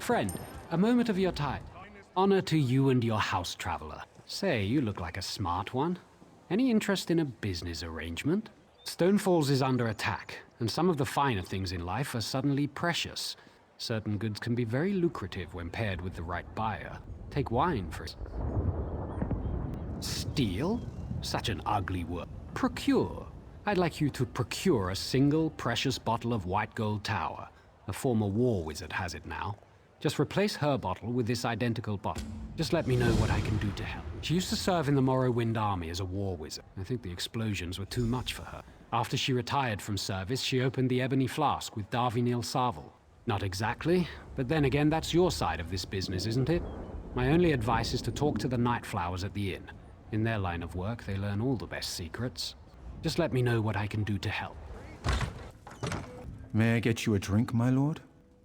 Friend, a moment of your time. Honor to you and your house traveler. Say, you look like a smart one. Any interest in a business arrangement? Stonefalls is under attack, and some of the finer things in life are suddenly precious. Certain goods can be very lucrative when paired with the right buyer. Take wine, for instance. Steal? Such an ugly word. Procure. I'd like you to procure a single precious bottle of white gold tower. A former war wizard has it now. Just replace her bottle with this identical bottle. Just let me know what I can do to help. She used to serve in the Morrowind army as a war wizard. I think the explosions were too much for her. After she retired from service, she opened the Ebony Flask with Darvinil Sarvel. Not exactly, but then again, that's your side of this business, isn't it? My only advice is to talk to the Night Flowers at the inn. In their line of work, they learn all the best secrets. Just let me know what I can do to help. May I get you a drink, my lord?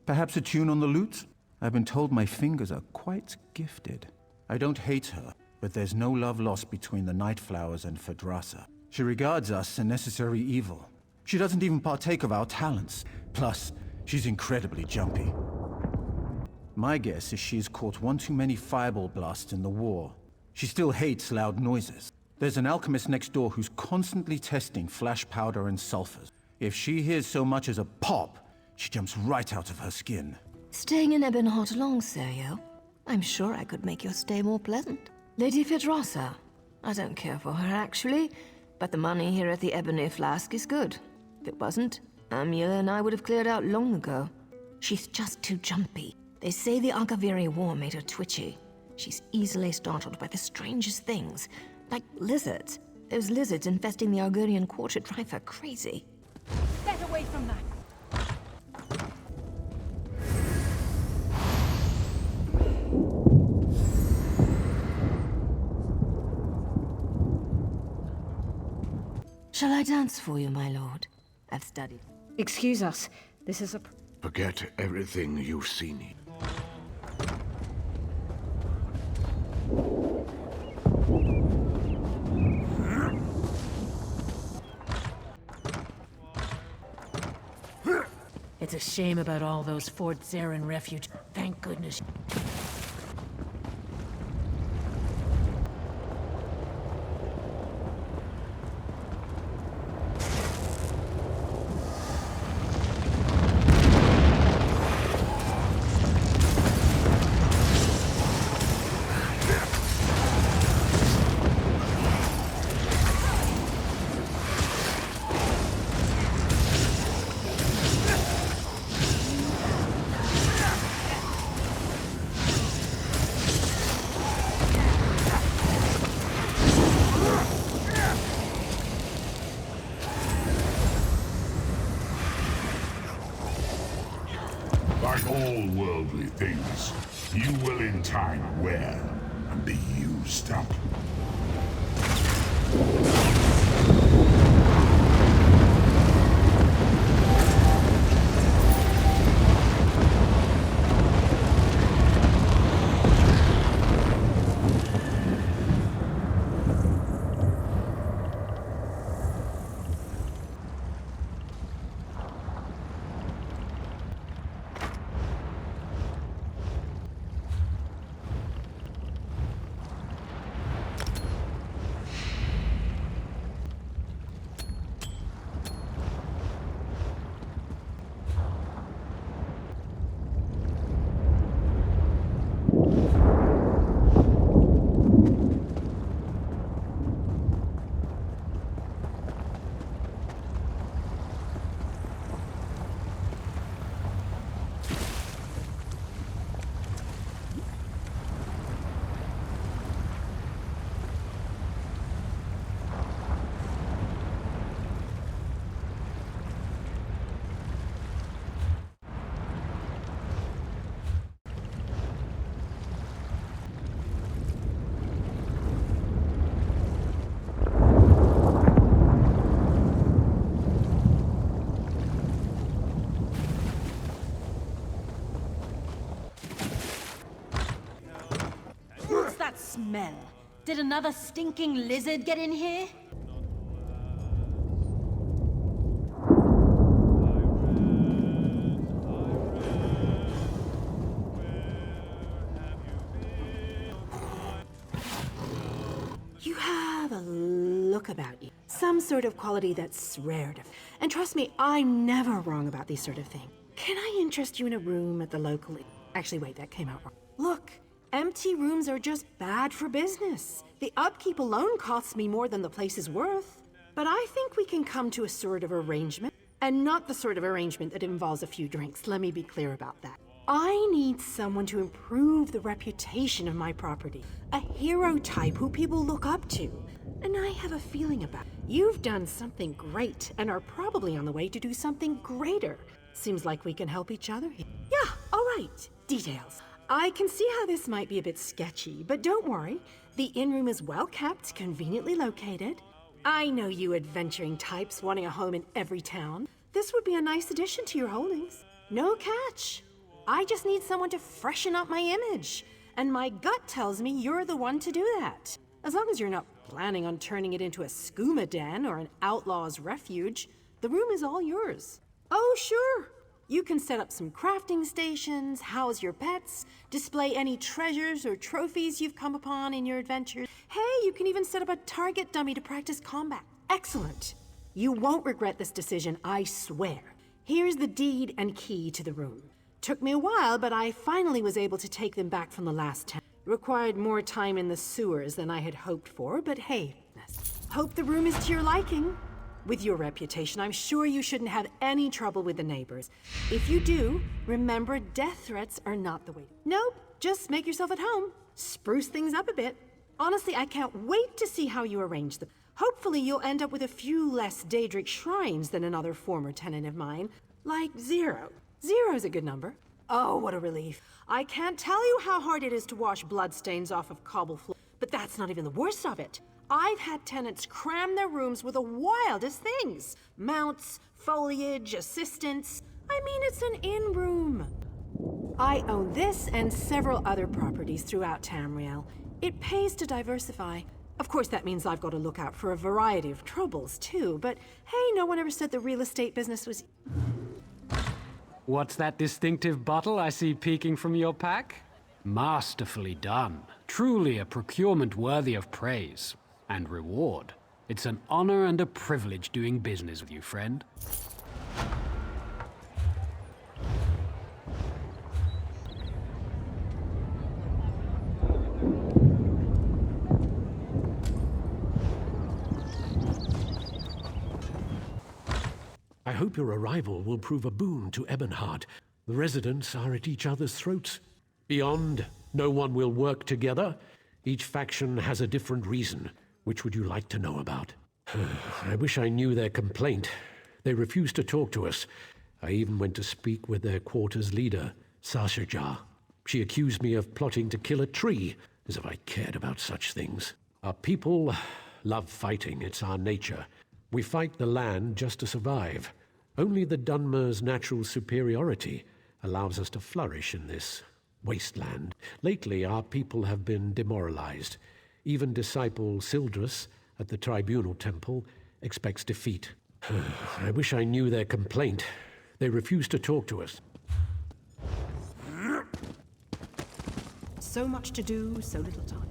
Perhaps a tune on the lute? I've been told my fingers are quite gifted. I don't hate her, but there's no love lost between the Night Flowers and Phadrasa. She regards us a necessary evil. She doesn't even partake of our talents. Plus, she's incredibly jumpy. My guess is she's caught one too many fireball blasts in the war. She still hates loud noises. There's an alchemist next door who's constantly testing flash powder and sulfurs. If she hears so much as a pop, she jumps right out of her skin. Staying in Ebonheart long, Serio? I'm sure I could make your stay more pleasant. Lady Phadrasa. I don't care for her, actually, but the money here at the Ebony Flask is good. If it wasn't, Amula and I would have cleared out long ago. She's just too jumpy. They say the Agaviri War made her twitchy. She's easily startled by the strangest things, like lizards. Those lizards infesting the Argonian Quarter drive her crazy. Get away from that! Shall I dance for you, my lord? I've studied. Excuse us. This is a... Forget everything you've seen. It's a shame about all those Fort Zarin refuge. Thank goodness. Like all worldly things, you will in time wear and be used up. Smell. Did another stinking lizard get in here? look about you. Some sort of quality that's rare to... And trust me, I'm never wrong about these sort of things. Can I interest you in a room at the local... Actually, wait, that came out wrong. Look, empty rooms are just bad for business. The upkeep alone costs me more than the place is worth. But I think we can come to a sort of arrangement. And not the sort of arrangement that involves a few drinks, let me be clear about that. I need someone to improve the reputation of my property. A hero type who people look up to. And I have a feeling about it. You've done something great and are probably on the way to do something greater. Seems like we can help each other here. Yeah, all right. Details. I can see how this might be a bit sketchy, but don't worry. The inn-room is well kept, conveniently located. I know you adventuring types wanting a home in every town. This would be a nice addition to your holdings. No catch. I just need someone to freshen up my image. And my gut tells me you're the one to do that. As long as you're not planning on turning it into a skooma den or an outlaw's refuge, the room is all yours. Oh, sure. You can set up some crafting stations, house your pets, display any treasures or trophies you've come upon in your adventures. Hey, you can even set up a target dummy to practice combat. Excellent. You won't regret this decision, I swear. Here's the deed and key to the room. Took me a while, but I finally was able to take them back from the last town. Required more time in the sewers than I had hoped for, but hey, hope the room is to your liking. With your reputation, I'm sure you shouldn't have any trouble with the neighbors. If you do, remember death threats are not the way. Nope, just make yourself at home. Spruce things up a bit. Honestly, I can't wait to see how you arrange them. Hopefully you'll end up with a few less Daedric shrines than another former tenant of mine. Like 0. 0's a good number. Oh, what a relief. I can't tell you how hard it is to wash bloodstains off of cobble floor, but that's not even the worst of it. I've had tenants cram their rooms with the wildest things. Mounts, foliage, assistants. I mean, it's an inn-room. I own this and several other properties throughout Tamriel. It pays to diversify. Of course, that means I've got to look out for a variety of troubles, too. But hey, no one ever said the real estate business was... What's that distinctive bottle I see peeking from your pack? Masterfully done. Truly a procurement worthy of praise. And reward. It's an honor and a privilege doing business with you, friend. I hope your arrival will prove a boon to Ebonheart. The residents are at each other's throats. Beyond, no one will work together. Each faction has a different reason. Which would you like to know about? I wish I knew their complaint. They refused to talk to us. I even went to speak with their quarters leader, Sashajar. She accused me of plotting to kill a tree, as if I cared about such things. Our people love fighting. It's our nature. We fight the land just to survive. Only the Dunmer's natural superiority allows us to flourish in this wasteland. Lately, our people have been demoralized. Even disciple Sildrus at the Tribunal Temple expects defeat. I wish I knew their complaint. They refuse to talk to us. So much to do, so little time.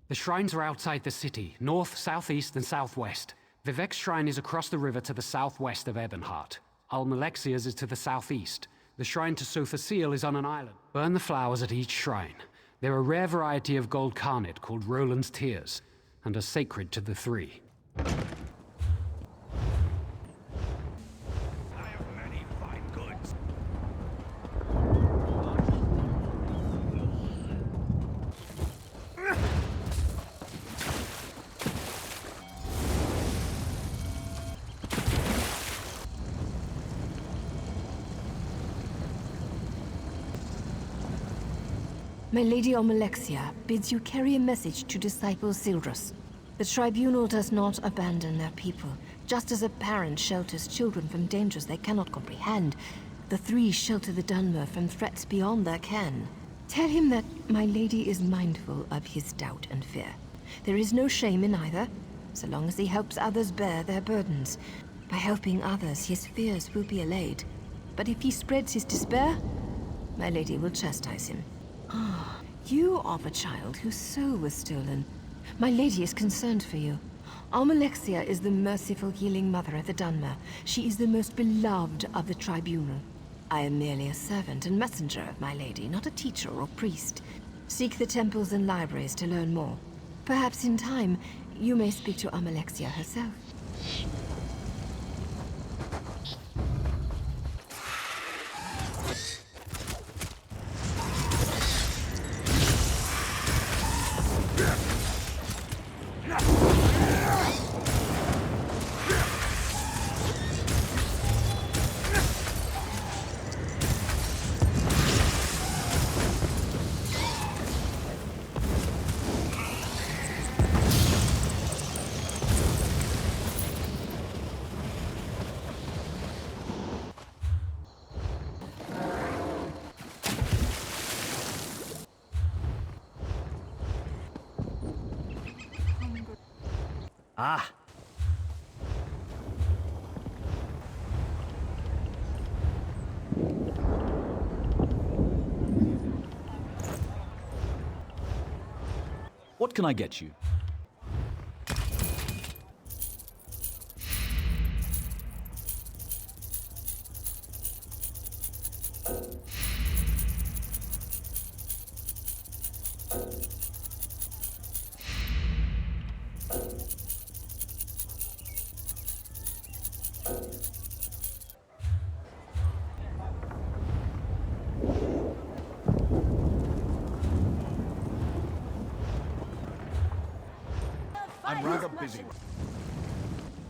The shrines are outside the city, north, southeast, and southwest. Vivek's shrine is across the river to the southwest of Ebonheart. Almalexia's is to the southeast. The shrine to Sothasil is on an island. Burn the flowers at each shrine. They're a rare variety of gold carnet called Roland's Tears, and are sacred to the three. My Lady Almalexia bids you carry a message to Disciple Sildrus. The Tribunal does not abandon their people. Just as a parent shelters children from dangers they cannot comprehend, the three shelter the Dunmer from threats beyond their ken. Tell him that my lady is mindful of his doubt and fear. There is no shame in either, so long as he helps others bear their burdens. By helping others, his fears will be allayed. But if he spreads his despair, my lady will chastise him. You are the child whose soul was stolen. My lady is concerned for you. Almalexia is the merciful healing mother at the Dunmer. She is the most beloved of the tribunal. I am merely a servant and messenger of my lady, not a teacher or priest. Seek the temples and libraries to learn more. Perhaps in time, you may speak to Almalexia herself. Ah! What can I get you? I'm rather busy.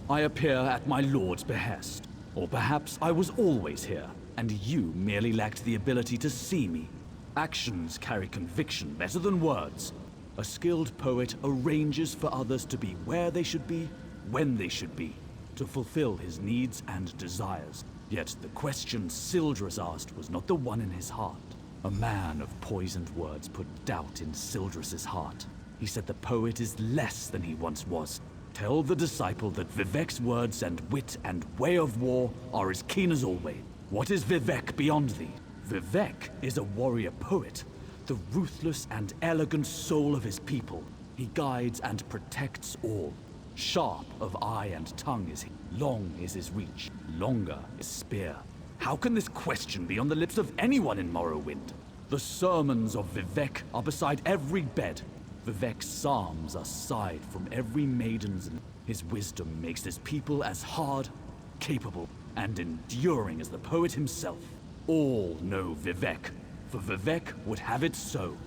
I appear at my lord's behest. Or perhaps I was always here, and you merely lacked the ability to see me. Actions carry conviction better than words. A skilled poet arranges for others to be where they should be, when they should be, to fulfill his needs and desires. Yet the question Sildras asked was not the one in his heart. A man of poisoned words put doubt in Sildras' heart. He said the poet is less than he once was. Tell the disciple that Vivek's words and wit and way of war are as keen as always. What is Vivek beyond thee? Vivek is a warrior poet, the ruthless and elegant soul of his people. He guides and protects all. Sharp of eye and tongue is he. Long is his reach. Longer his spear. How can this question be on the lips of anyone in Morrowind? The sermons of Vivek are beside every bed. Vivek's psalms are sighed from every maiden's, and his wisdom makes his people as hard, capable, and enduring as the poet himself. All know Vivek, for Vivek would have it so.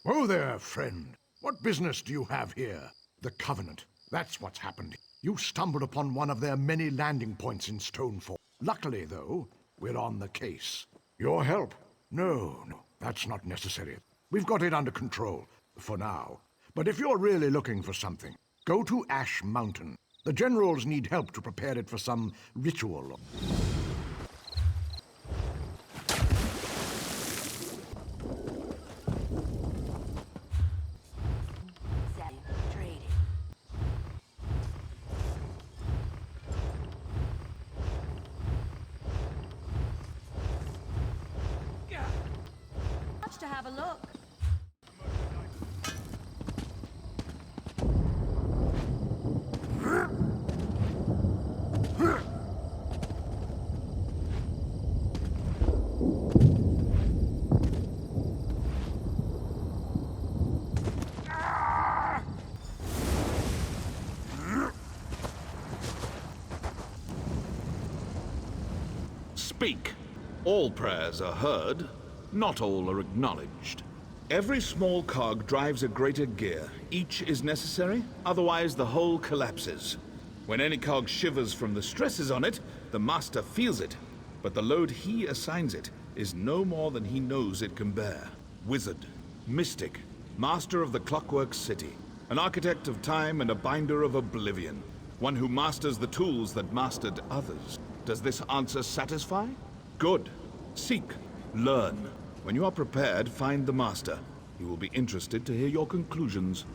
Oh there, friend. What business do you have here? The Covenant. That's what's happened. You stumbled upon one of their many landing points in Stonefall. Luckily, though, we're on the case. Your help? No, that's not necessary. We've got it under control, for now. But if you're really looking for something, go to Ash Mountain. The generals need help to prepare it for some ritual. To have a look. Speak. All prayers are heard, not all are acknowledged. Every small cog drives a greater gear. Each is necessary, otherwise the whole collapses. When any cog shivers from the stresses on it, the master feels it, but the load he assigns it is no more than he knows it can bear. Wizard, mystic, master of the clockwork city, an architect of time and a binder of oblivion, one who masters the tools that mastered others. Does this answer satisfy? Good. Seek. Learn. When you are prepared, find the master. He will be interested to hear your conclusions.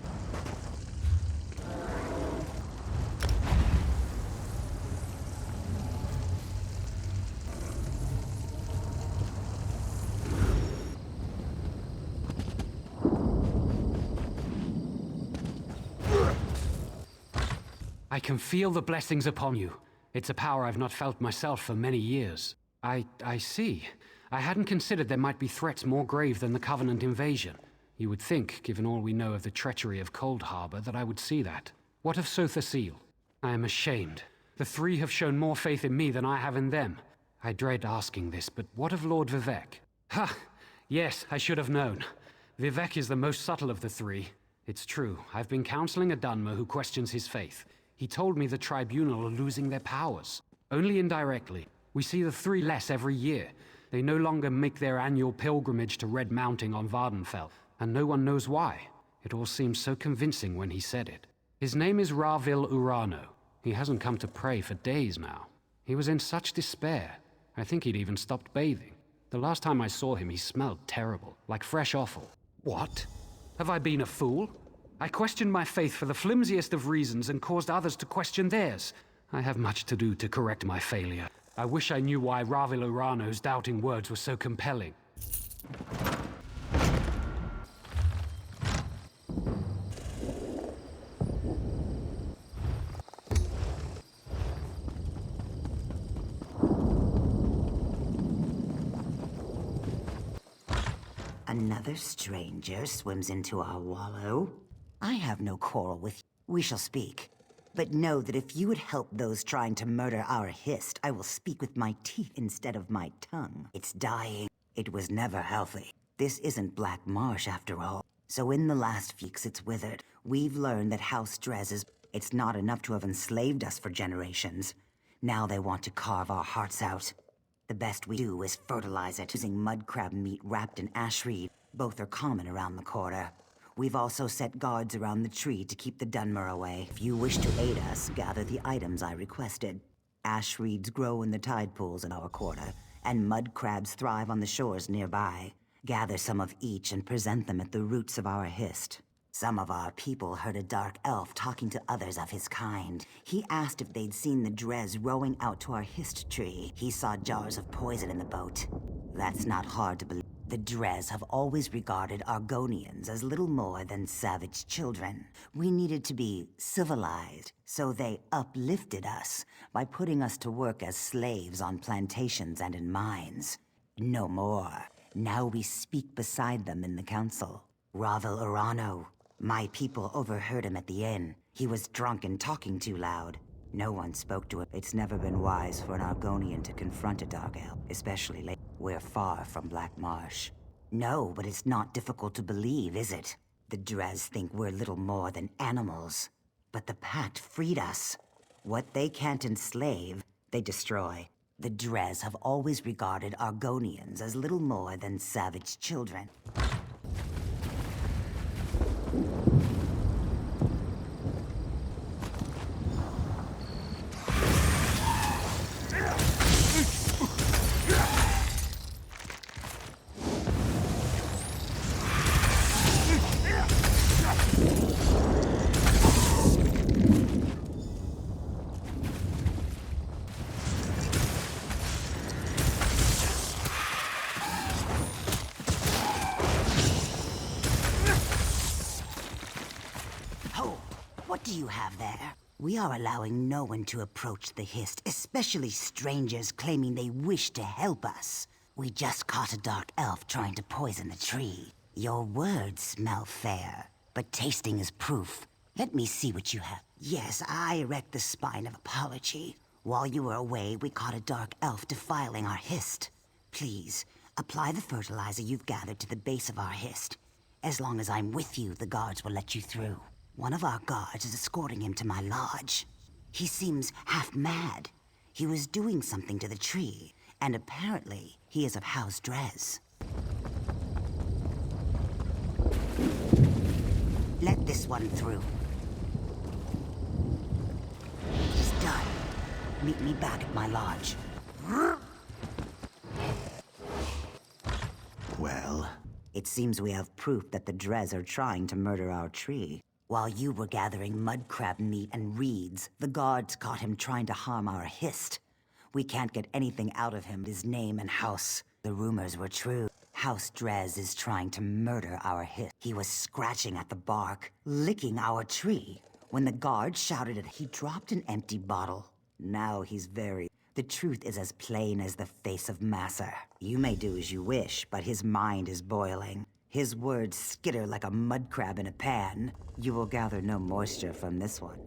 I can feel the blessings upon you. It's a power I've not felt myself for many years. I see. I hadn't considered there might be threats more grave than the Covenant invasion. You would think, given all we know of the treachery of Cold Harbor, that I would see that. What of Sotha Seal? I am ashamed. The three have shown more faith in me than I have in them. I dread asking this, but what of Lord Vivek? Ha! Yes, I should have known. Vivek is the most subtle of the three. It's true, I've been counseling a Dunmer who questions his faith. He told me the Tribunal are losing their powers. Only indirectly. We see the three less every year. They no longer make their annual pilgrimage to Red Mounting on Vardenfell, and no one knows why. It all seemed so convincing when he said it. His name is Ravil Urano. He hasn't come to pray for days now. He was in such despair. I think he'd even stopped bathing. The last time I saw him, he smelled terrible, like fresh offal. What? Have I been a fool? I questioned my faith for the flimsiest of reasons and caused others to question theirs. I have much to do to correct my failure. I wish I knew why Ravil Urano's doubting words were so compelling. Another stranger swims into our wallow. I have no quarrel with you. We shall speak. But know that if you would help those trying to murder our Hist, I will speak with my teeth instead of my tongue. It's dying. It was never healthy. This isn't Black Marsh after all. So in the last few weeks it's withered. We've learned that House Drez is... It's not enough to have enslaved us for generations. Now they want to carve our hearts out. The best we do is fertilize it, using mud crab meat wrapped in ash reed. Both are common around the quarter. We've also set guards around the tree to keep the Dunmer away. If you wish to aid us, gather the items I requested. Ash reeds grow in the tide pools in our quarter, and mud crabs thrive on the shores nearby. Gather some of each and present them at the roots of our Hist. Some of our people heard a dark elf talking to others of his kind. He asked if they'd seen the Drez rowing out to our Hist tree. He saw jars of poison in the boat. That's not hard to believe. The Drez have always regarded Argonians as little more than savage children. We needed to be civilized, so they uplifted us by putting us to work as slaves on plantations and in mines. No more. Now we speak beside them in the council. Ravil Urano. My people overheard him at the inn. He was drunk and talking too loud. No one spoke to him. It's never been wise for an Argonian to confront a dark elf, especially late. We're far from Black Marsh. No, but it's not difficult to believe, is it? The Drez think we're little more than animals. But the Pact freed us. What they can't enslave, they destroy. The Drez have always regarded Argonians as little more than savage children. What do you have there? We are allowing no one to approach the Hist, especially strangers claiming they wish to help us. We just caught a dark elf trying to poison the tree. Your words smell fair, but tasting is proof. Let me see what you have. Yes, I erect the spine of apology. While you were away, we caught a dark elf defiling our Hist. Please, apply the fertilizer you've gathered to the base of our Hist. As long as I'm with you, the guards will let you through. One of our guards is escorting him to my lodge. He seems half mad. He was doing something to the tree, and apparently he is of House Drez. Let this one through. He's done. Meet me back at my lodge. Well, it seems we have proof that the Drez are trying to murder our tree. While you were gathering mud crab meat and reeds, the guards caught him trying to harm our Hist. We can't get anything out of him, his name and house. The rumors were true. House Drez is trying to murder our Hist. He was scratching at the bark, licking our tree. When the guard shouted at he dropped an empty bottle. Now he's very... The truth is as plain as the face of Masser. You may do as you wish, but his mind is boiling. His words skitter like a mud crab in a pan. You will gather no moisture from this one.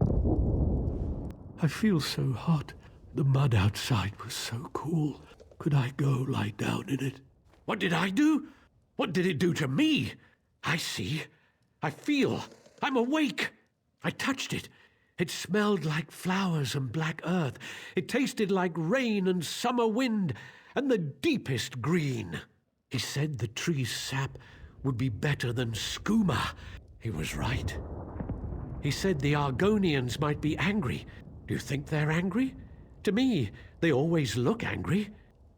I feel so hot. The mud outside was so cool. Could I go lie down in it? What did I do? What did it do to me? I see. I feel. I'm awake. I touched it. It smelled like flowers and black earth. It tasted like rain and summer wind and the deepest green. He said the tree's sap would be better than skooma. He was right. He said the Argonians might be angry. Do you think they're angry? To me, they always look angry.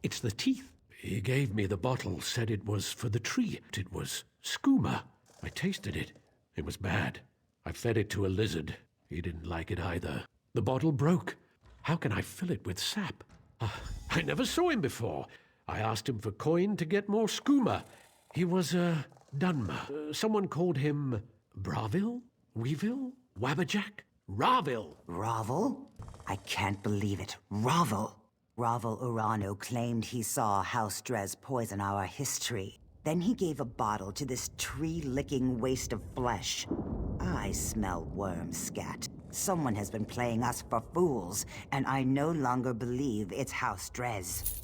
It's the teeth. He gave me the bottle, said it was for the tree. It was skooma. I tasted it. It was bad. I fed it to a lizard. He didn't like it either. The bottle broke. How can I fill it with sap? I never saw him before. I asked him for coin to get more skooma. He was a Dunmer. Someone called him Bravil? Weevil? Wabberjack? Ravil. Ravel? I can't believe it. Ravel. Ravel Urano claimed he saw House Dres poison our history. Then he gave a bottle to this tree-licking waste of flesh. I smell worm scat. Someone has been playing us for fools, and I no longer believe it's House Dres.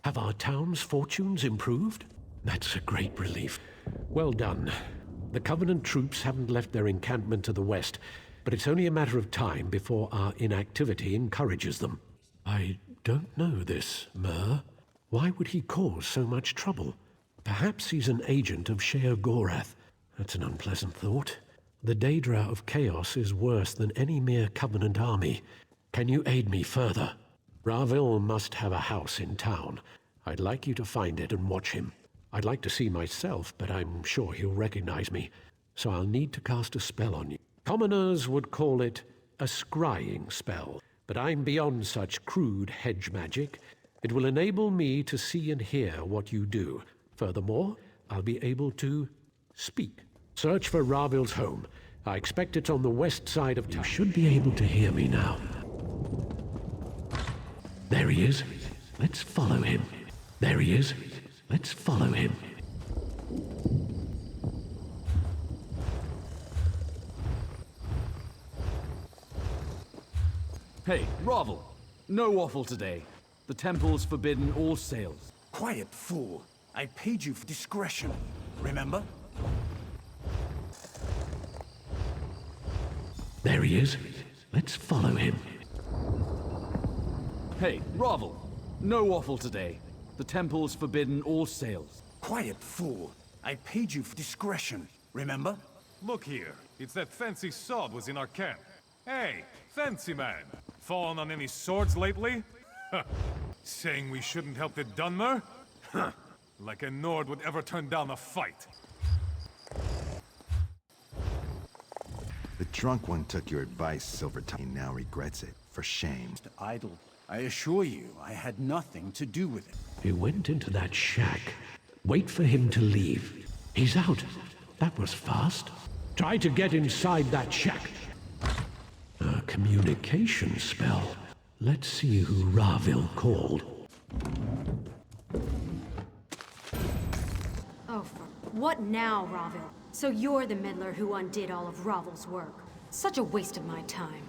Have our town's fortunes improved? That's a great relief. Well done. The Covenant troops haven't left their encampment to the west, but it's only a matter of time before our inactivity encourages them. I don't know this, Mer. Why would he cause so much trouble? Perhaps he's an agent of Sheogorath. That's an unpleasant thought. The Daedra of Chaos is worse than any mere Covenant army. Can you aid me further? Ravil must have a house in town. I'd like you to find it and watch him. I'd like to see myself, but I'm sure he'll recognize me. So I'll need to cast a spell on you. Commoners would call it a scrying spell, but I'm beyond such crude hedge magic. It will enable me to see and hear what you do. Furthermore, I'll be able to speak. Search for Ravil's home. I expect it's on the west side of town. You should be able to hear me now. There he is. Let's follow him. There he is. Let's follow him. Hey, Ravel. No waffle today. The temple's forbidden all sales. Quiet, fool. I paid you for discretion. Remember? There he is. Let's follow him. Hey, Ravel. No waffle today. The temple's forbidden all sales. Quiet, fool. I paid you for discretion. Remember? Look here. It's that fancy sword was in our camp. Hey, fancy man. Fallen on any swords lately? Saying we shouldn't help the Dunmer? Like a Nord would ever turn down a fight. The drunk one took your advice, Silvertongue, and now regrets it. For shame. Idle. I assure you, I had nothing to do with it. He went into that shack. Wait for him to leave. He's out. That was fast. Try to get inside that shack. A communication spell. Let's see who Ravil called. Oh, what now, Ravil? So you're the meddler who undid all of Ravel's work. Such a waste of my time.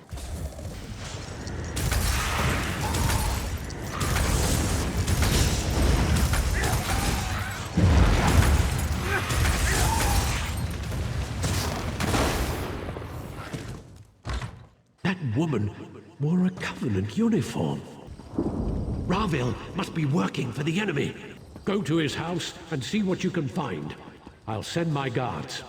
That woman wore a Covenant uniform. Ravil must be working for the enemy. Go to his house and see what you can find. I'll send my guards.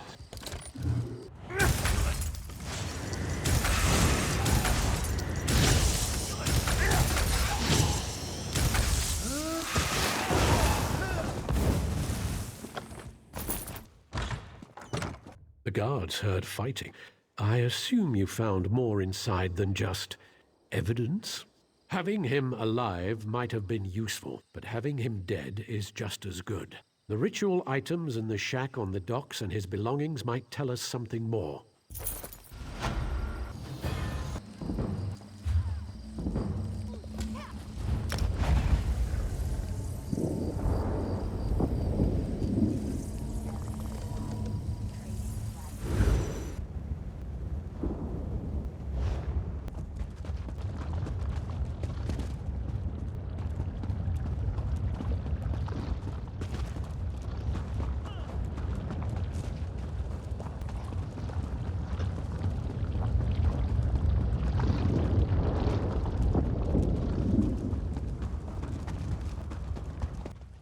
The guards heard fighting. I assume you found more inside than just evidence? Having him alive might have been useful, but having him dead is just as good. The ritual items in the shack on the docks and his belongings might tell us something more.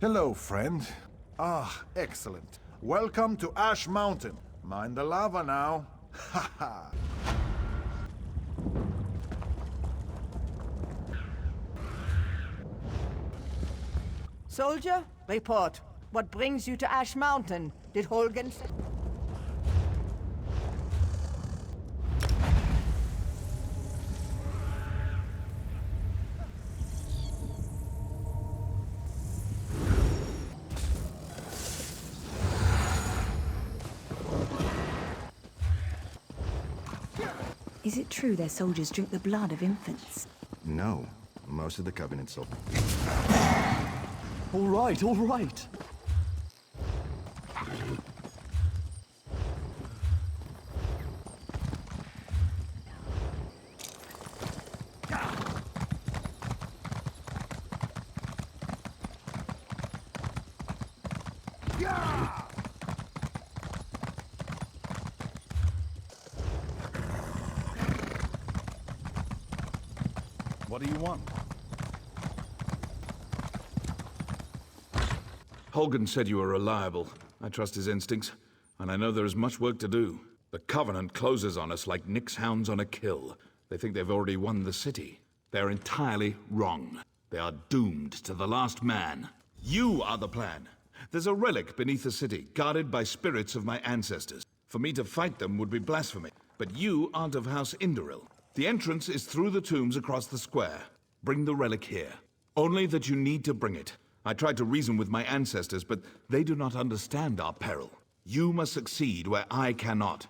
Hello, friend. Ah, excellent. Welcome to Ash Mountain. Mind the lava now. Ha ha. Soldier, report. What brings you to Ash Mountain? Did Holgen say? Is it true their soldiers drink the blood of infants? No. Most of the Covenant soldiers. All right, all right. What do you want? Holgen said you were reliable. I trust his instincts, and I know there is much work to do. The Covenant closes on us like Nick's hounds on a kill. They think they've already won the city. They're entirely wrong. They are doomed to the last man. You are the plan. There's a relic beneath the city, guarded by spirits of my ancestors. For me to fight them would be blasphemy. But you aren't of House Indoril. The entrance is through the tombs across the square. Bring the relic here. Only that you need to bring it. I tried to reason with my ancestors, but they do not understand our peril. You must succeed where I cannot.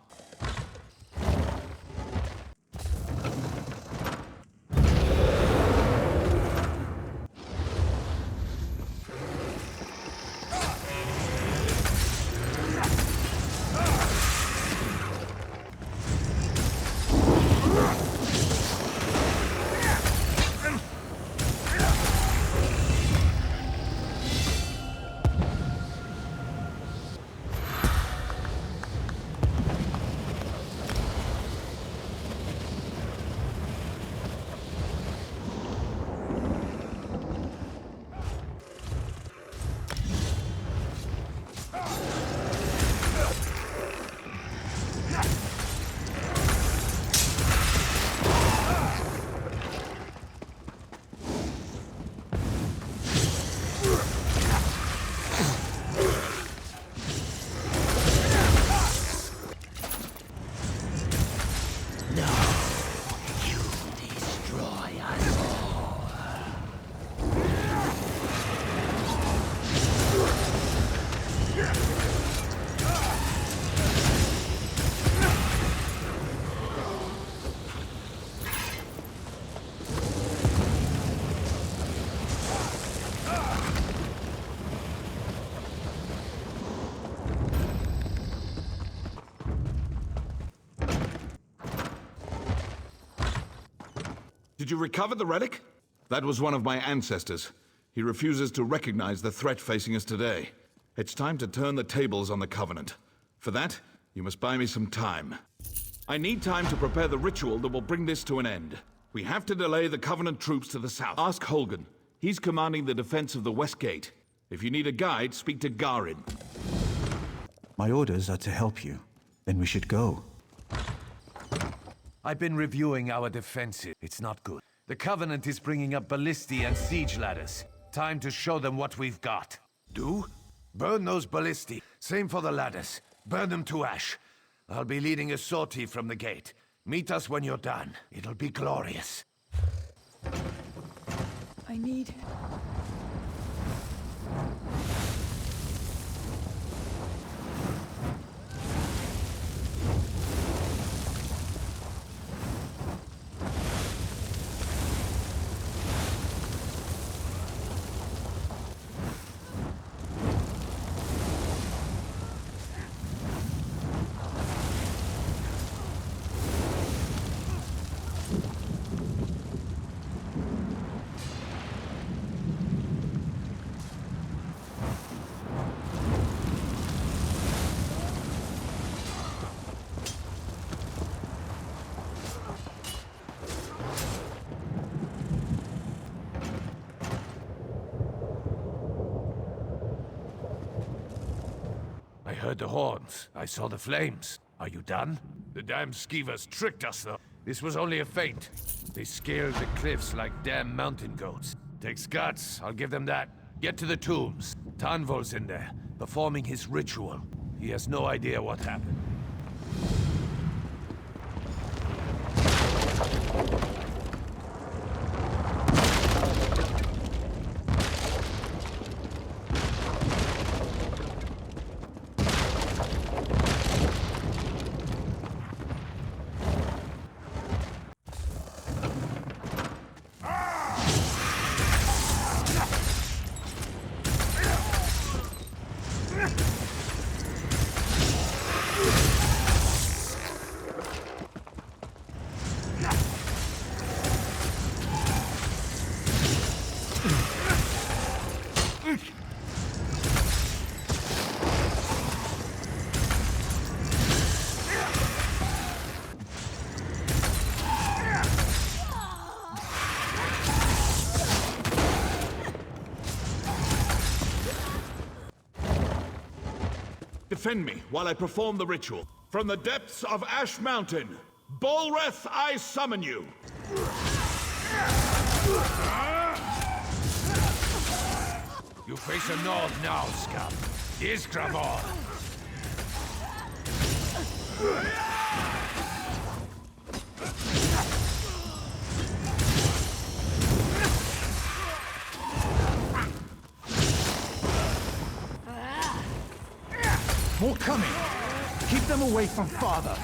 Did you recover the relic? That was one of my ancestors. He refuses to recognize the threat facing us today. It's time to turn the tables on the Covenant. For that, you must buy me some time. I need time to prepare the ritual that will bring this to an end. We have to delay the Covenant troops to the south. Ask Holgen. He's commanding the defense of the West Gate. If you need a guide, speak to Garin. My orders are to help you. Then we should go. I've been reviewing our defenses. It's not good. The Covenant is bringing up ballistae and siege ladders. Time to show them what we've got. Do? Burn those ballistae. Same for the ladders. Burn them to ash. I'll be leading a sortie from the gate. Meet us when you're done. It'll be glorious. I need... heard the horns. I saw the flames. Are you done? The damn skeevers tricked us, though. This was only a feint. They scaled the cliffs like damn mountain goats. Takes guts, I'll give them that. Get to the tombs. Tanvol's in there, performing his ritual. He has no idea what happened. Defend me while I perform the ritual. From the depths of Ash Mountain, Bolreth, I summon you! You face a north now, scum. Isgravor! More coming! Keep them away from Father!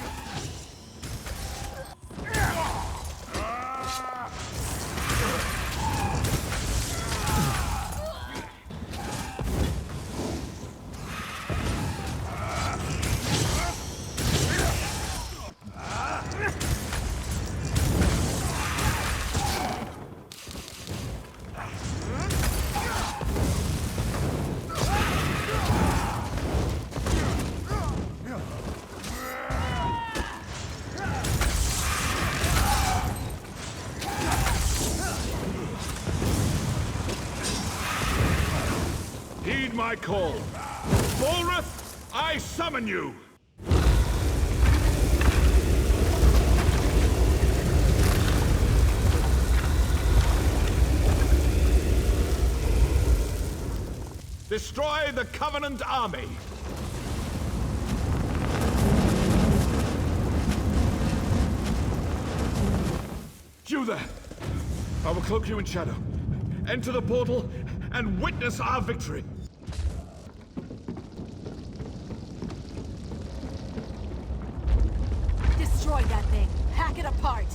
Heed my call. Bolreth, I summon you! Destroy the Covenant army! You there! I will cloak you in shadow. Enter the portal and witness our victory! Destroy that thing. Hack it apart.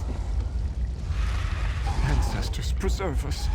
Ancestors, preserve us.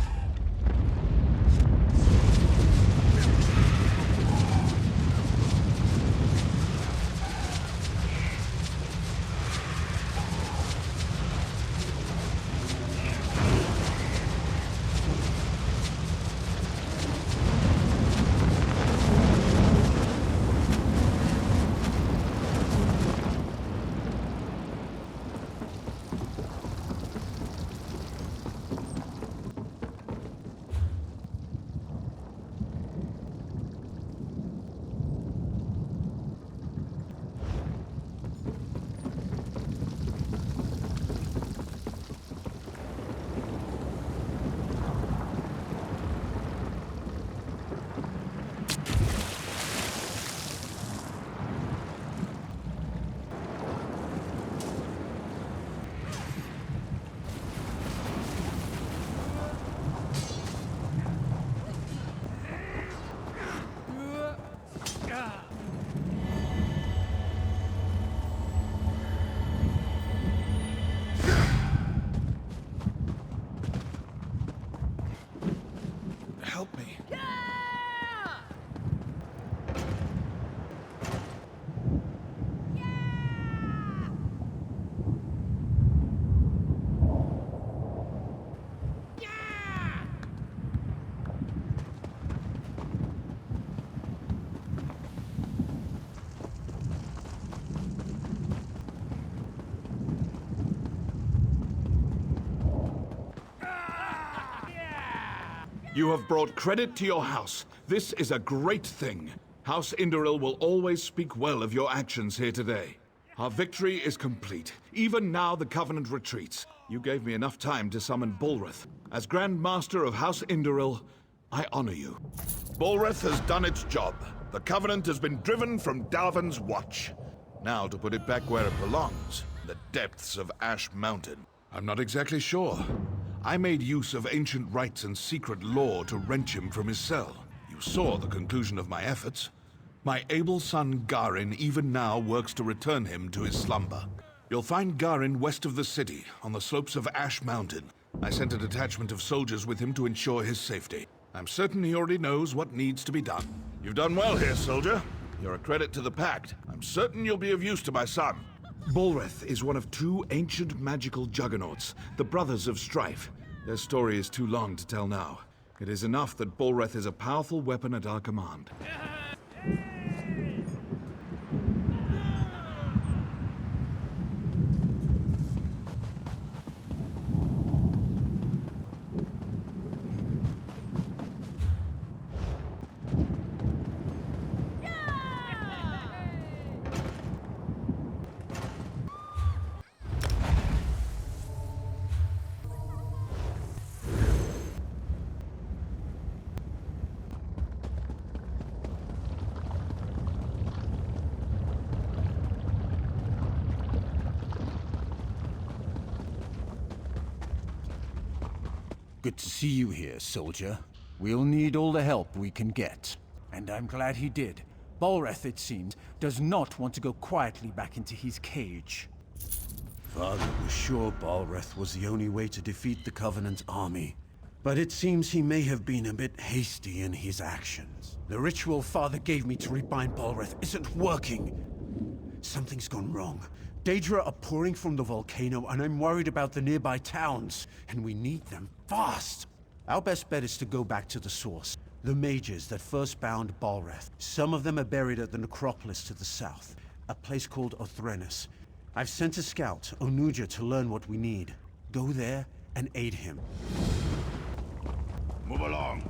Help me. You have brought credit to your house. This is a great thing. House Indoril will always speak well of your actions here today. Our victory is complete. Even now the Covenant retreats. You gave me enough time to summon Bulrith. As Grand Master of House Indoril, I honor you. Bulrith has done its job. The Covenant has been driven from Dalvin's watch. Now to put it back where it belongs, the depths of Ash Mountain. I'm not exactly sure. I made use of ancient rites and secret lore to wrench him from his cell. You saw the conclusion of my efforts. My able son Garin even now works to return him to his slumber. You'll find Garin west of the city, on the slopes of Ash Mountain. I sent a detachment of soldiers with him to ensure his safety. I'm certain he already knows what needs to be done. You've done well here, soldier. You're a credit to the Pact. I'm certain you'll be of use to my son. Bulrith is one of two ancient magical juggernauts, the Brothers of Strife. Their story is too long to tell now. It is enough that Bulrith is a powerful weapon at our command. Good to see you here, soldier. We'll need all the help we can get. And I'm glad he did. Bulrith, it seems, does not want to go quietly back into his cage. Father was sure Bulrith was the only way to defeat the Covenant's army. But it seems he may have been a bit hasty in his actions. The ritual Father gave me to rebind Bulrith isn't working. Something's gone wrong. Daedra are pouring from the volcano, and I'm worried about the nearby towns. And we need them fast. Our best bet is to go back to the source. The mages that first bound Bulrith. Some of them are buried at the necropolis to the south. A place called Othrenis. I've sent a scout, Onuja, to learn what we need. Go there and aid him. Move along.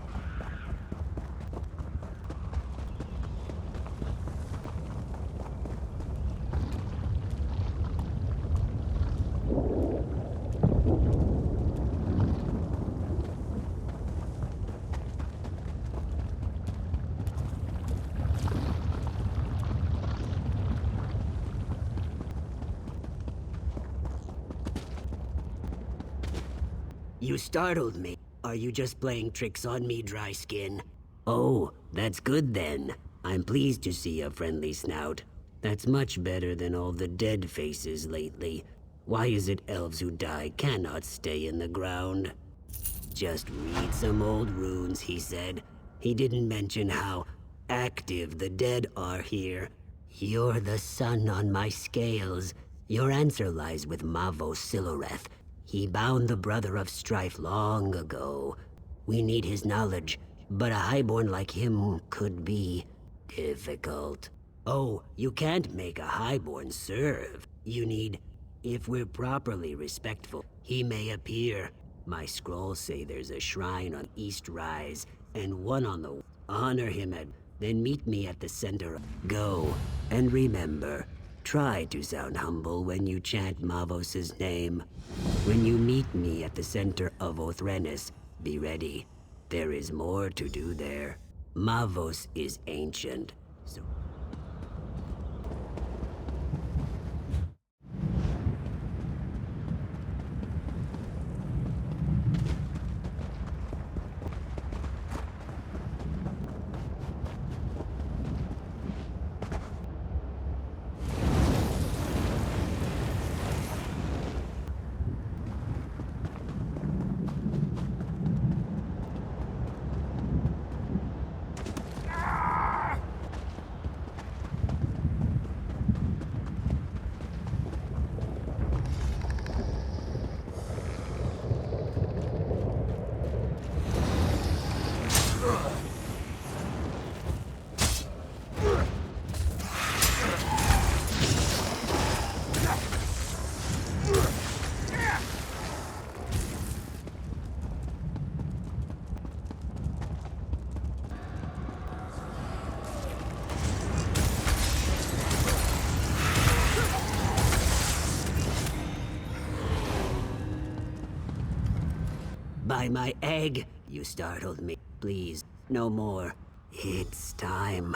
You startled me. Are you just playing tricks on me, dry skin? Oh, that's good then. I'm pleased to see a friendly snout. That's much better than all the dead faces lately. Why is it elves who die cannot stay in the ground? Just read some old runes, he said. He didn't mention how active the dead are here. You're the sun on my scales. Your answer lies with Mavo Siloreth. He bound the Brother of Strife long ago. We need his knowledge, but a highborn like him could be difficult. Oh, you can't make a highborn serve. You need, if we're properly respectful, he may appear. My scrolls say there's a shrine on East Rise, and one on the... Honor him at... Then meet me at the center. Go, and remember, try to sound humble when you chant Mavos' name. When you meet me at the center of Othrenis, be ready. There is more to do there. Mavos is ancient, so... by my egg. You startled me. Please, no more. It's time.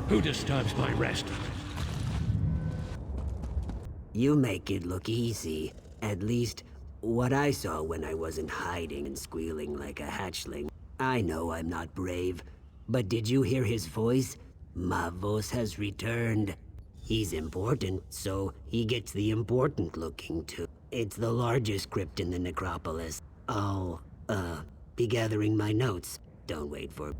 Who disturbs my rest? You make it look easy. At least, what I saw when I wasn't hiding and squealing like a hatchling. I know I'm not brave, but did you hear his voice? Mavos has returned. He's important, so he gets the important looking too. It's the largest crypt in the necropolis. I'll, be gathering my notes. Don't wait for...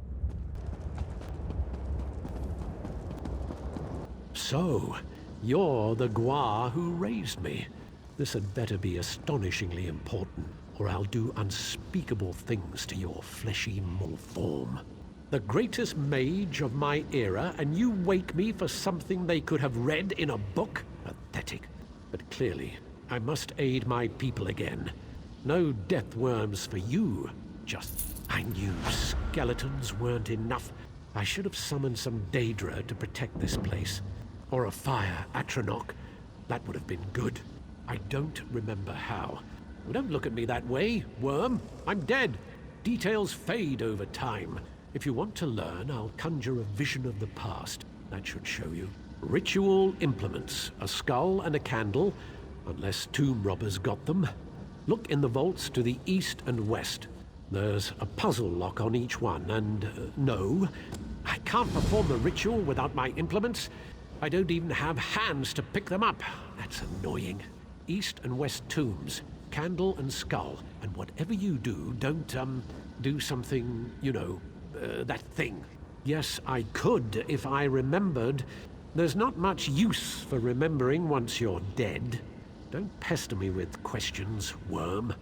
So, you're the Gua who raised me. This had better be astonishingly important, or I'll do unspeakable things to your fleshy mortal form. The greatest mage of my era, and you wake me for something they could have read in a book? Pathetic. But clearly, I must aid my people again. No death worms for you. I knew skeletons weren't enough. I should have summoned some Daedra to protect this place. Or a fire Atronach. That would have been good. I don't remember how. Don't look at me that way, worm. I'm dead. Details fade over time. If you want to learn, I'll conjure a vision of the past. That should show you. Ritual implements. A skull and a candle, unless tomb robbers got them. Look in the vaults to the east and west. There's a puzzle lock on each one, and no, I can't perform the ritual without my implements. I don't even have hands to pick them up. That's annoying. East and west tombs, candle and skull, and whatever you do, don't, do something, you know, that thing. Yes, I could if I remembered. There's not much use for remembering once you're dead. Don't pester me with questions, worm.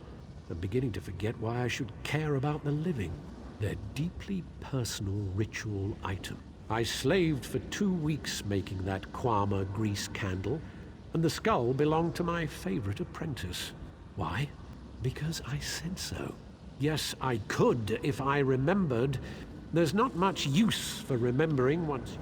I'm beginning to forget why I should care about the living. They're deeply personal ritual items. I slaved for 2 weeks making that Kwama grease candle, and the skull belonged to my favorite apprentice. Why? Because I said so. Yes, I could if I remembered. There's not much use for remembering once...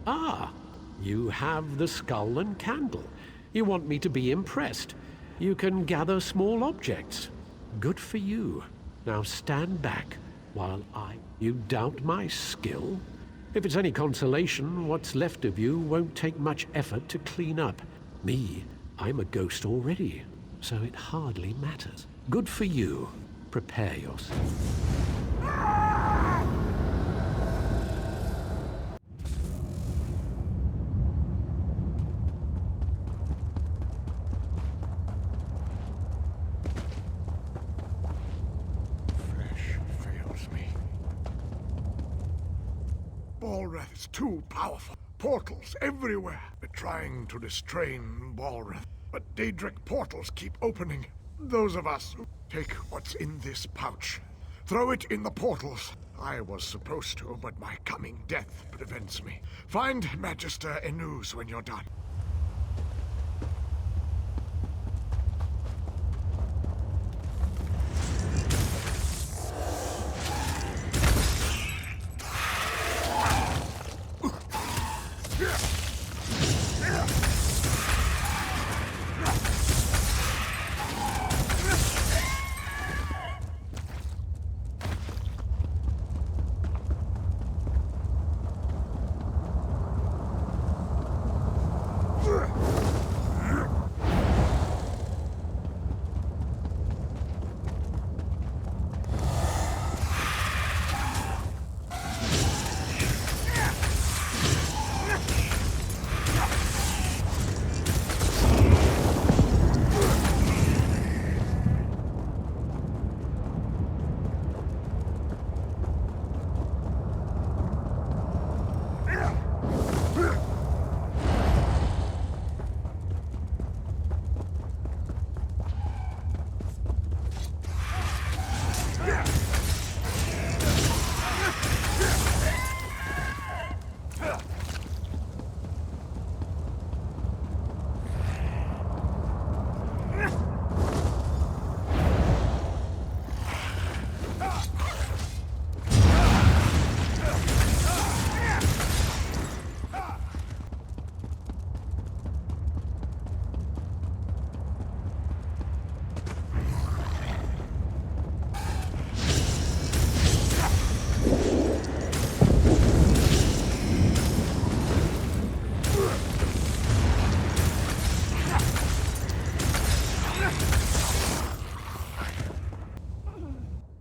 Ah, you have the skull and candle. You want me to be impressed. You can gather small objects. Good for you. Now stand back while You doubt my skill? If it's any consolation, what's left of you won't take much effort to clean up. Me, I'm a ghost already, so it hardly matters. Good for you. Prepare yourself. Balreth is too powerful. Portals everywhere. We're trying to restrain Balreth, but Daedric portals keep opening. Those of us who take what's in this pouch, throw it in the portals. I was supposed to, but my coming death prevents me. Find Magister Enuz when you're done.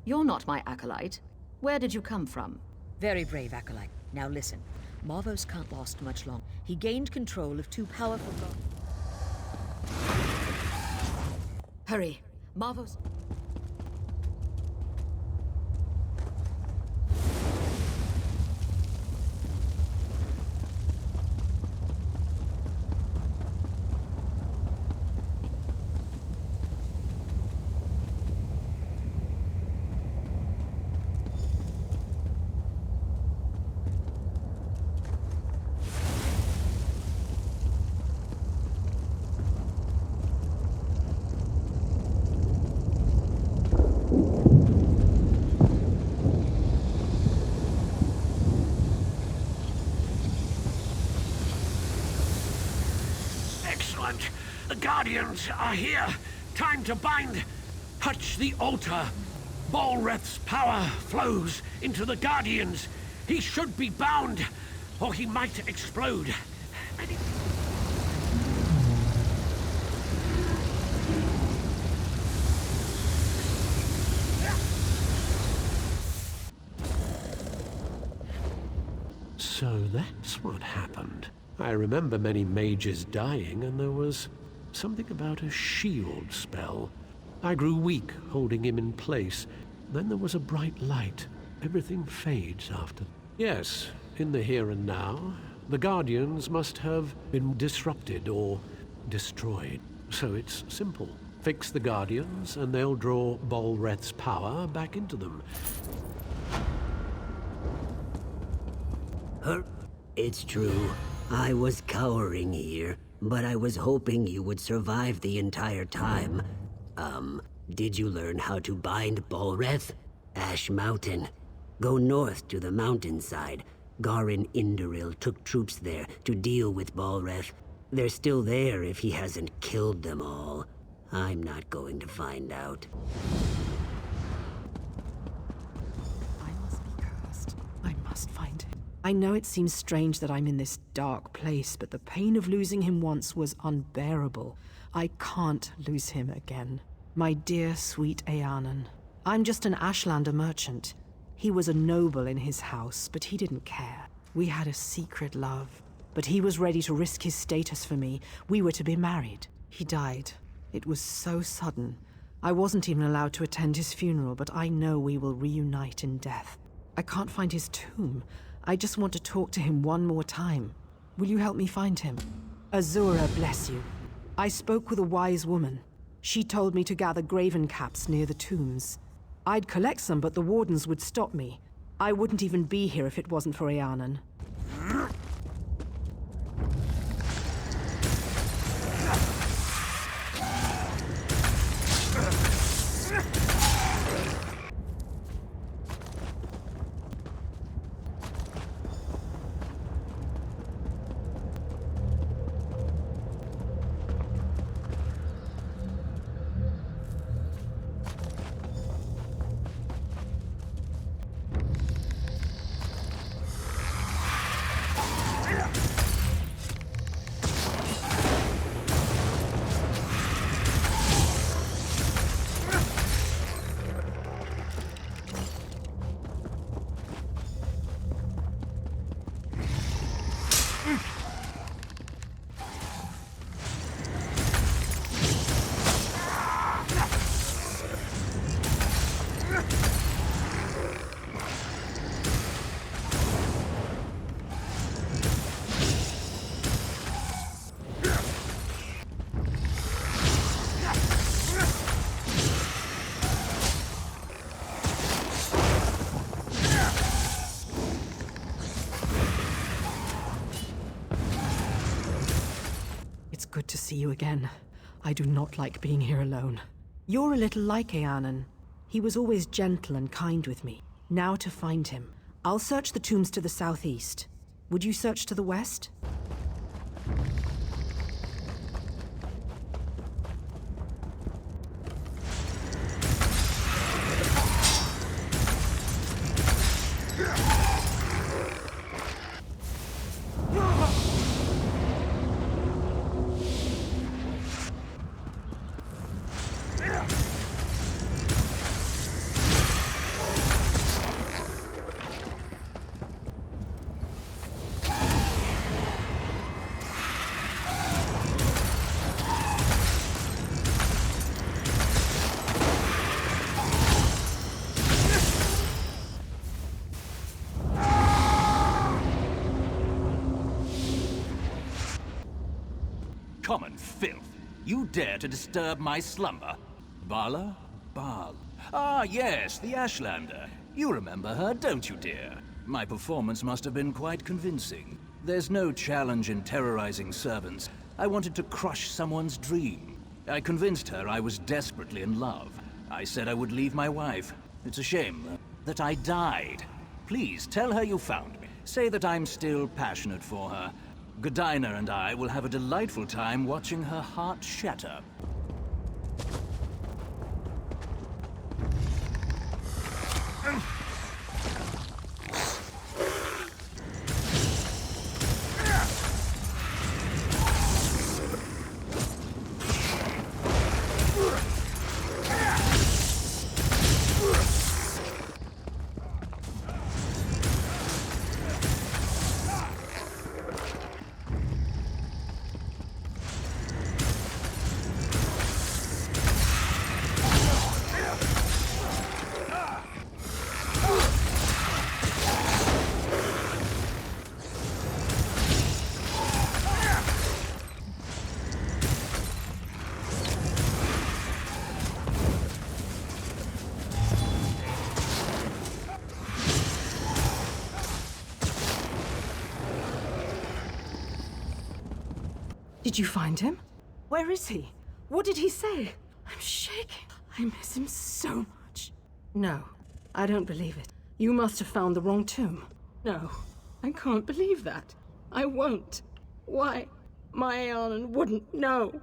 You're not my acolyte. Where did you come from? Very brave acolyte. Now listen. Marvos can't last much long. He gained control of two powerful gods. Hurry. Marvos... Excellent. The Guardians are here. Time to bind. Touch the altar. Balreth's power flows into the Guardians. He should be bound, or he might explode. So that's what happened. I remember many mages dying, and there was something about a shield spell. I grew weak, holding him in place. Then there was a bright light. Everything fades after. Yes, in the here and now, the Guardians must have been disrupted or destroyed. So it's simple. Fix the Guardians, and they'll draw Balreth's power back into them. It's true. I was cowering here, but I was hoping you would survive the entire time. Did you learn how to bind Balreth? Ash Mountain. Go north to the mountainside. Garin Indoril took troops there to deal with Balreth. They're still there if he hasn't killed them all. I'm not going to find out. I must be cursed. I must find him. I know it seems strange that I'm in this dark place, but the pain of losing him once was unbearable. I can't lose him again. My dear, sweet Eanan. I'm just an Ashlander merchant. He was a noble in his house, but he didn't care. We had a secret love. But he was ready to risk his status for me. We were to be married. He died. It was so sudden. I wasn't even allowed to attend his funeral, but I know we will reunite in death. I can't find his tomb. I just want to talk to him one more time. Will you help me find him? Azura bless you. I spoke with a wise woman. She told me to gather graven caps near the tombs. I'd collect some, but the wardens would stop me. I wouldn't even be here if it wasn't for Eanan. Good to see you again. I do not like being here alone. You're a little like Eanan. He was always gentle and kind with me. Now to find him. I'll search the tombs to the southeast. Would you search to the west? Common filth. You dare to disturb my slumber? Bala? Bal. Ah, yes, the Ashlander. You remember her, don't you, dear? My performance must have been quite convincing. There's no challenge in terrorizing servants. I wanted to crush someone's dream. I convinced her I was desperately in love. I said I would leave my wife. It's a shame that I died. Please, tell her you found me. Say that I'm still passionate for her. Godina and I will have a delightful time watching her heart shatter. Did you find him? Where is he? What did he say? I'm shaking. I miss him so much. No, I don't believe it. You must have found the wrong tomb. No, I can't believe that. I won't. Why? My Aeon wouldn't know.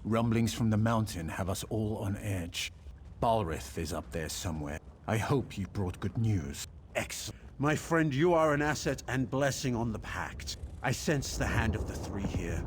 Rumblings from the mountain have us all on edge. Balrith is up there somewhere. I hope you brought good news. Excellent. My friend, you are an asset and blessing on the Pact. I sense the hand of the three here.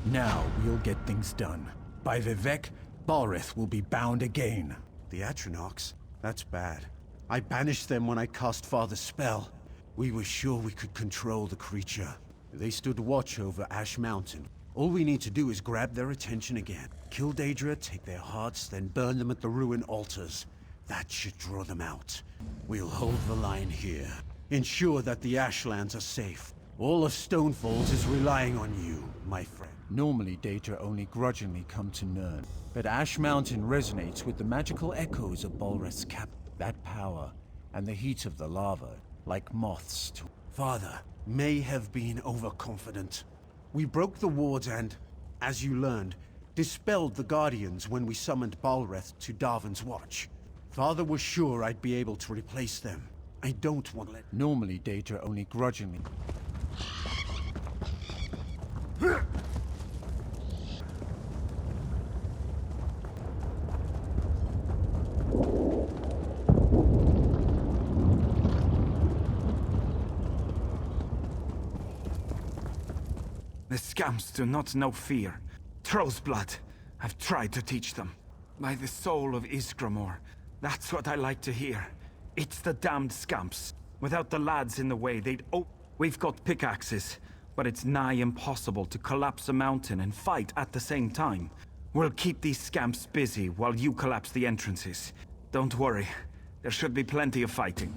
Now we'll get things done. By Vivek, Balrith will be bound again. The Atronachs? That's bad. I banished them when I cast Father's spell. We were sure we could control the creature. They stood watch over Ash Mountain. All we need to do is grab their attention again. Kill Daedra, take their hearts, then burn them at the ruin altars. That should draw them out. We'll hold the line here. Ensure that the Ashlands are safe. All of Stonefalls is relying on you, my friend. Normally, Daedra only grudgingly come to Nirn, but Ash Mountain resonates with the magical echoes of Balrith's cap. That power, and the heat of the lava, like moths to... Father may have been overconfident. We broke the wards and, as you learned, dispelled the Guardians when we summoned Balrith to Darvin's watch. Father was sure I'd be able to replace them. I don't want to let... Normally, Daedra only grudgingly... The scamps do not know fear. Troll's blood. I've tried to teach them. By the soul of Iskramor. That's what I like to hear. It's the damned scamps. Without the lads in the way, they'd... Oh, we've got pickaxes, but it's nigh impossible to collapse a mountain and fight at the same time. We'll keep these scamps busy while you collapse the entrances. Don't worry. There should be plenty of fighting.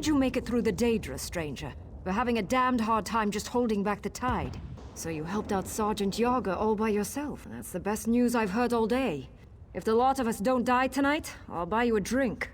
did you make it through the Daedra, stranger? We're having a damned hard time just holding back the tide. So you helped out Sergeant Yager all by yourself. That's the best news I've heard all day. If the lot of us don't die tonight, I'll buy you a drink.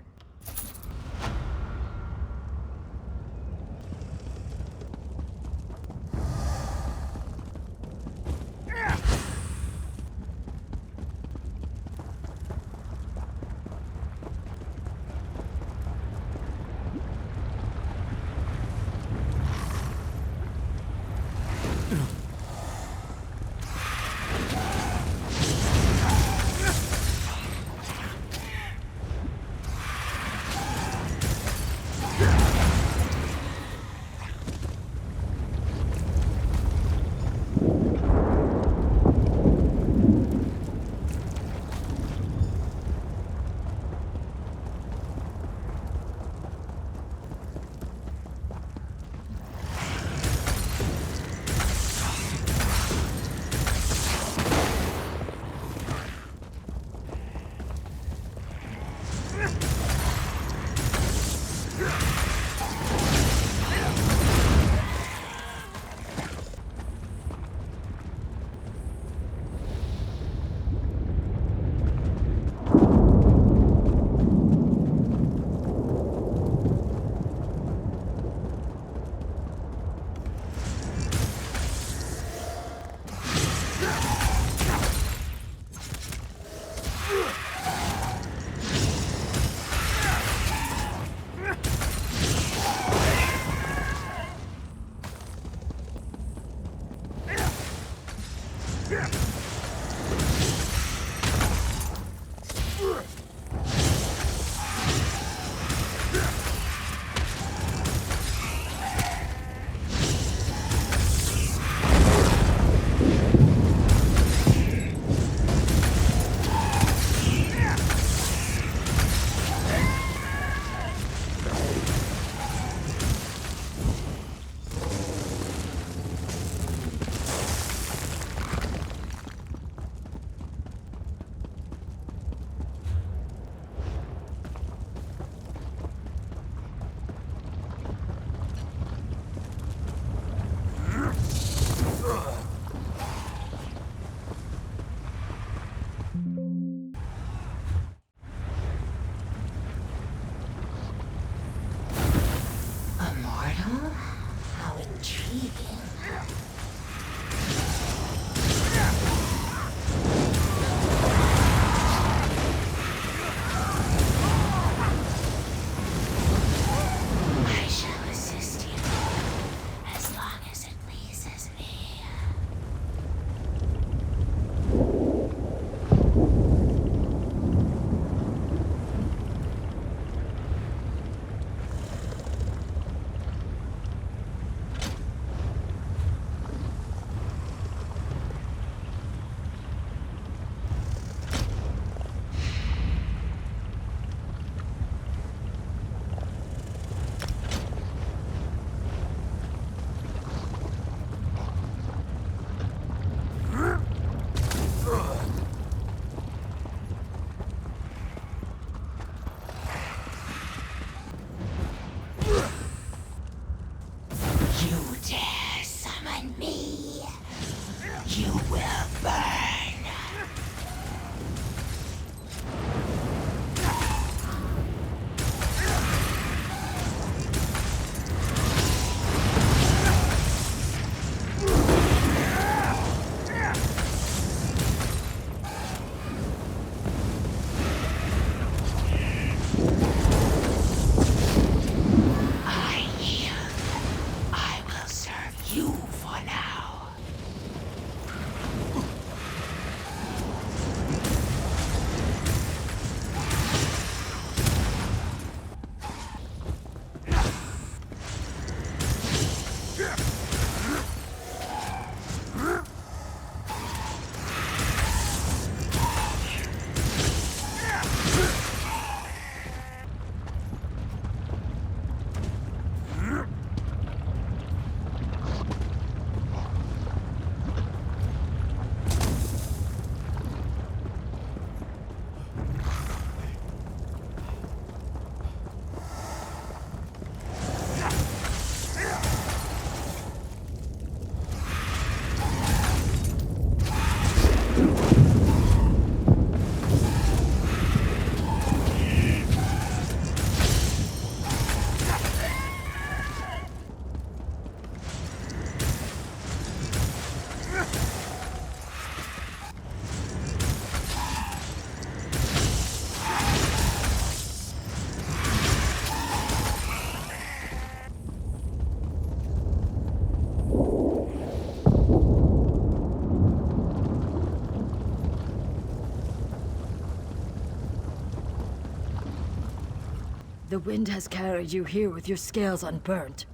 The wind has carried you here with your scales unburnt.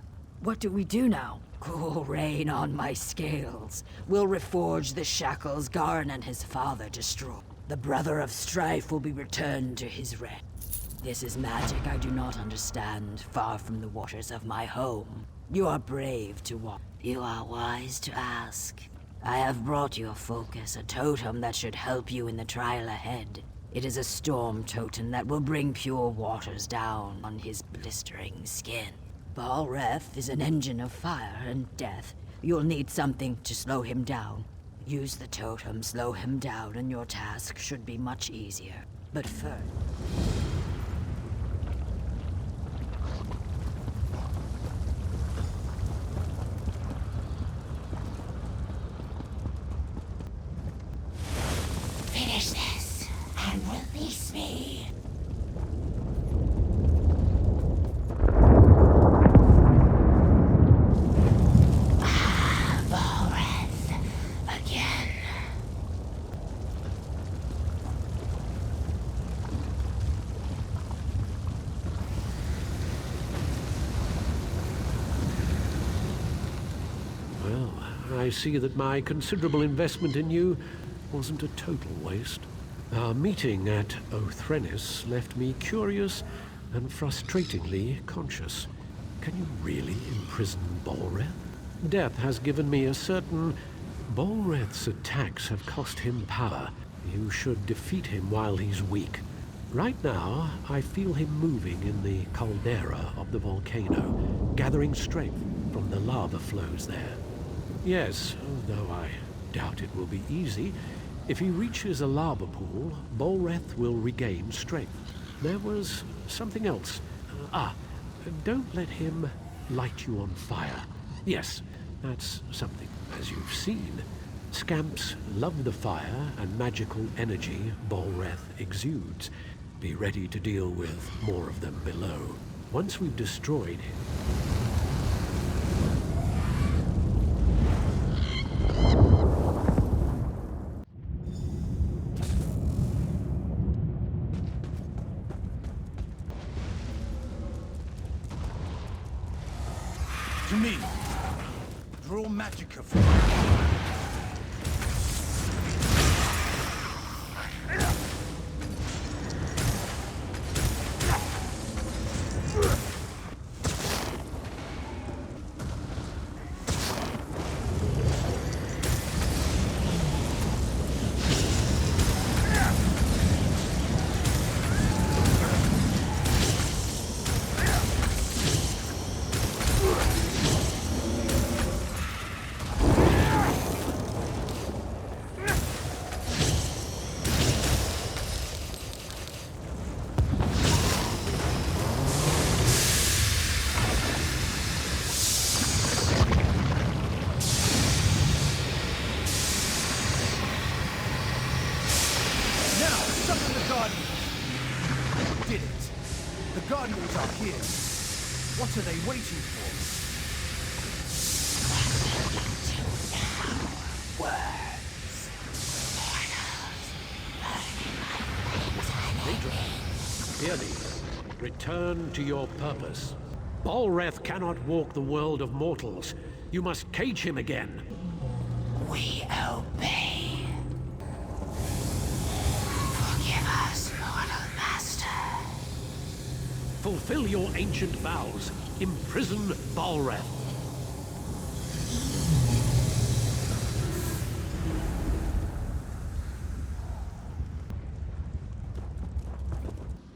What do we do now? Cool rain on my scales. We'll reforge the shackles Garn and his father destroyed. The brother of strife will be returned to his rest. This is magic I do not understand, far from the waters of my home. You are brave to walk. You are wise to ask. I have brought your focus, a totem that should help you in the trial ahead. It is a storm totem that will bring pure waters down on his blistering skin. Balreth is an engine of fire and death. You'll need something to slow him down. Use the totem, slow him down, and your task should be much easier. But first... Finish this and release me. I see that my considerable investment in you wasn't a total waste. Our meeting at Othrenis left me curious and frustratingly conscious. Can you really imprison Balreth? Death has given me a certain... Balreth's attacks have cost him power. You should defeat him while he's weak. Right now, I feel him moving in the caldera of the volcano, gathering strength from the lava flows there. Yes, though I doubt it will be easy. If he reaches a lava pool, Balreth will regain strength. There was something else. Don't let him light you on fire. Yes, that's something. As you've seen, scamps love the fire and magical energy Balreth exudes. Be ready to deal with more of them below. Once we've destroyed him... To me, draw magicka from me. What are they waiting for? Hear these. Return to your purpose. Balreth cannot walk the world of mortals. You must cage him again. We obey. Forgive us, mortal master. Fulfill your ancient vows. Imprison Balreth.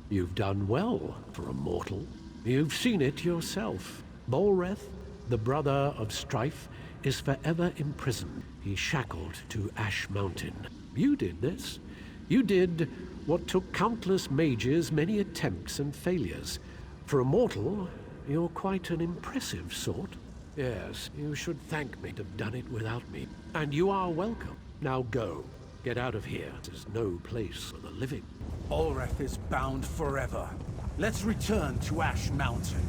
You've done well for a mortal. You've seen it yourself. Balreth, the brother of strife, is forever imprisoned. He's shackled to Ash Mountain. You did this. You did what took countless mages many attempts and failures. For a mortal, you're quite an impressive sort. Yes, you should thank me to have done it without me. And you are welcome. Now go. Get out of here. There's no place for the living. Ulreth is bound forever. Let's return to Ash Mountain.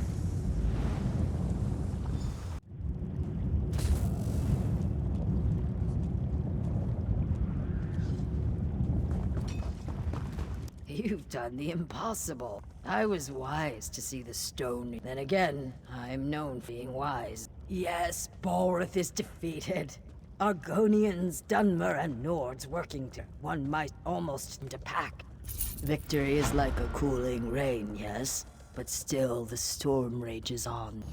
You've done the impossible. I was wise to see the stone. Then again, I'm known for being wise. Yes, Balrith is defeated. Argonians, Dunmer, and Nords working to one might almost into pack. Victory is like a cooling rain, yes? But still, the storm rages on.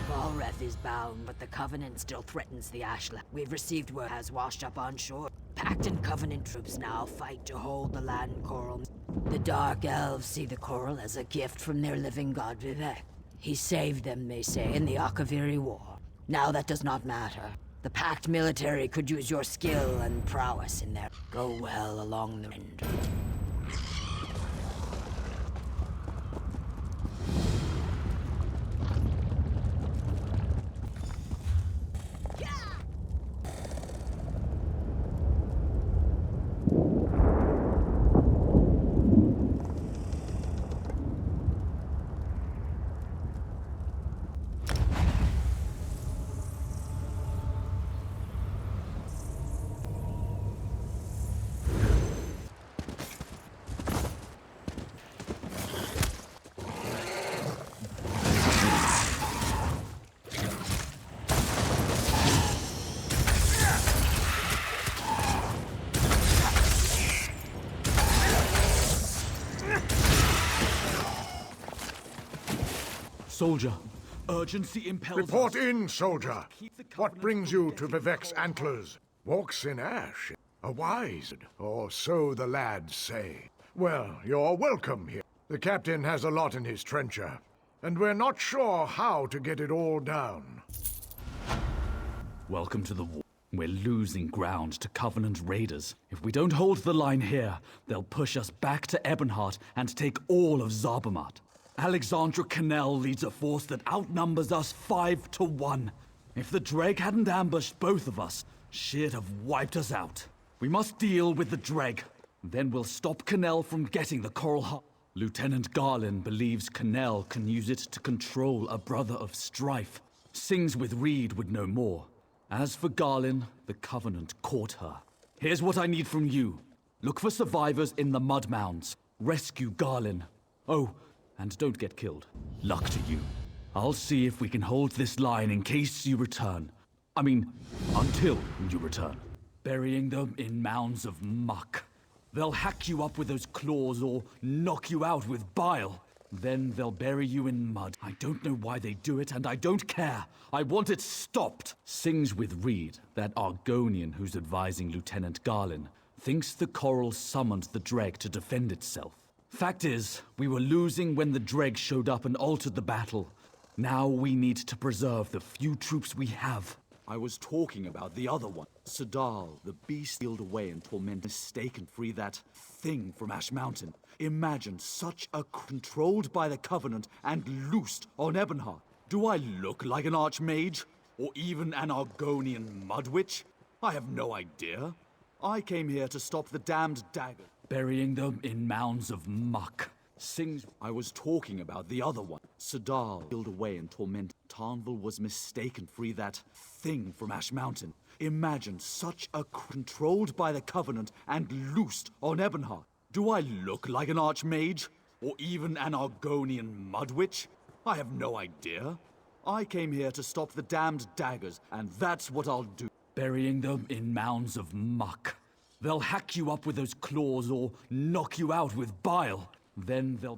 Balrith is bound, but the Covenant still threatens the Ashland. We've received word has washed up on shore. Pact and Covenant troops now fight to hold the land coral. The Dark Elves see the coral as a gift from their living god Vivek. He saved them, they say, in the Akaviri War. Now that does not matter. The Pact military could use your skill and prowess in there. Go well along the wind. Soldier, urgency impels Report us. in, soldier. What brings you to Vivek's antlers? Walks in ash. A wise, or so the lads say. Well, you're welcome here. The captain has a lot in his trencher, and we're not sure how to get it all down. Welcome to the war. We're losing ground to Covenant raiders. If we don't hold the line here, they'll push us back to Ebonheart and take all of Zarbamat. Alexandra Cannell leads a force that outnumbers us 5 to 1. If the Dreg hadn't ambushed both of us, she'd have wiped us out. We must deal with the Dreg. Then we'll stop Cannell from getting the Coral Heart. Lieutenant Garlin believes Cannell can use it to control a brother of strife. Sings with Reed would know more. As for Garlin, the Covenant caught her. Here's what I need from you. Look for survivors in the mud mounds. Rescue Garlin. Oh, and don't get killed. Luck to you. I'll see if we can hold this line in case you return. I mean, until you return. Burying them in mounds of muck. They'll hack you up with those claws or knock you out with bile. Then they'll bury you in mud. I don't know why they do it, and I don't care. I want it stopped. Sings with Reed, that Argonian who's advising Lieutenant Garlin, thinks the Coral summoned the Dreg to defend itself. Fact is, we were losing when the Dreg showed up and altered the battle. Now we need to preserve the few troops we have. I was talking about the other one. Sadal, the beast sealed away and tormented, mistaken free that thing from Ash Mountain. Imagine such a controlled by the Covenant and loosed on Ebonheart. Do I look like an archmage? Or even an Argonian mudwitch? I have no idea. I came here to stop the damned dagger. Burying them in mounds of muck. Sings. I was talking about the other one. Sadal killed away and tormented. Tarnval was mistaken free that thing from Ash Mountain. Imagine such a controlled by the Covenant and loosed on Ebonheart. Do I look like an archmage? Or even an Argonian mudwitch? I have no idea. I came here to stop the damned daggers, and that's what I'll do. Burying them in mounds of muck. They'll hack you up with those claws or knock you out with bile. Then they'll